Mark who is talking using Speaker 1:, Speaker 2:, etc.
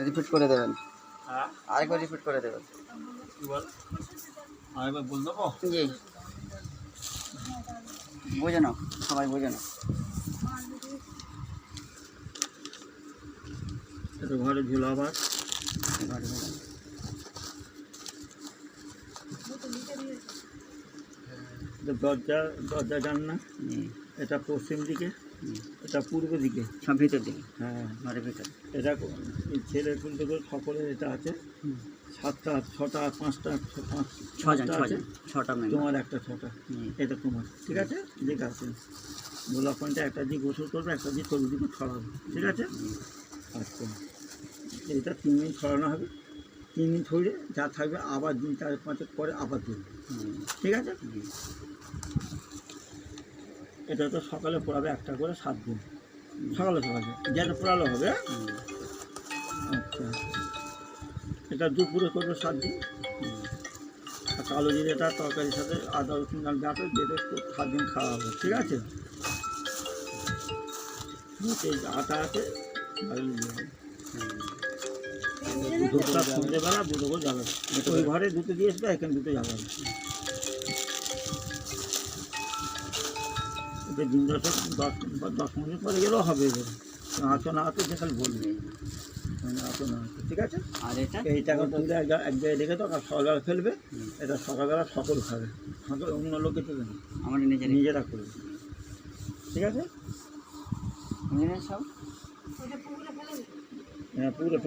Speaker 1: Repeat করে দেবেন,
Speaker 2: হ্যাঁ
Speaker 1: আরেকবার রিপিট করে দেবেন।
Speaker 2: কি বল আরেকবার বল দেবো?
Speaker 1: জি, বুঝে নাও, সবাই বুঝে নাও।
Speaker 2: এটা ঘরে ঝুলো আবার
Speaker 1: ঘরে বুঝে নাও।
Speaker 2: দরজা দরজা জানলা,
Speaker 1: জি,
Speaker 2: এটা পশ্চিম দিকে, এটা পূর্ব দিকে।
Speaker 1: সব ভিতর দিকে,
Speaker 2: হ্যাঁ
Speaker 1: ঘরের ভিতরে।
Speaker 2: এটা ছেলে তুলতে করে সকলের এটা আছে। 7টা 6টা 5টা
Speaker 1: 6জন,
Speaker 2: আছে।
Speaker 1: 6টা মেম্বার।
Speaker 2: তোমার একটা 6টা, এটা তোমার, ঠিক আছে? ঠিক আছে, গোলাপ পয়েন্টে একটা দিয়ে গোসল করবে, একটা দিয়ে তরু দিকে ছড়াবে, ঠিক আছে? আচ্ছা, এটা 3 মিনিট ছড়ানো হবে। 3 মিনিট ছড়িয়ে যা থাকবে আবার 2 4 5 পরে আবার দেবে, ঠিক আছে? এটা তো সকালে পড়াবে একটা করে 7 দিন, সকালে সকালে যেটা পড়ালো হবে। আচ্ছা, এটা দুপুরে করবে 7 দিন। আর কালো জিরেটা তরকারির সাথে আদা রসুন ডাঁটা যেটা 7 দিন খাওয়া হবে, ঠিক আছে? এই আটা আছে আর দুধটা সন্ধ্যেবেলা দুটো করে যাবে, ওই ঘরে দুটো দিয়ে আসবে, এখানে দুটো যাবে। এটা দিন 10 মিনিট পরে গেলেও হবে। আছো না আছো সেখানে বলবে, আছো না আছো, ঠিক আছে?
Speaker 1: আর এটা
Speaker 2: এইটা এখন তুলে এক জায়গায় রেখে তো সকালবেলা ফেলবে। এটা সকালবেলা সকল খাবে, সকল অন্য লোকে দেবে না,
Speaker 1: আমার
Speaker 2: নিজেরা করবে, ঠিক আছে?
Speaker 1: নিজেরা সব
Speaker 2: হ্যাঁ পুরো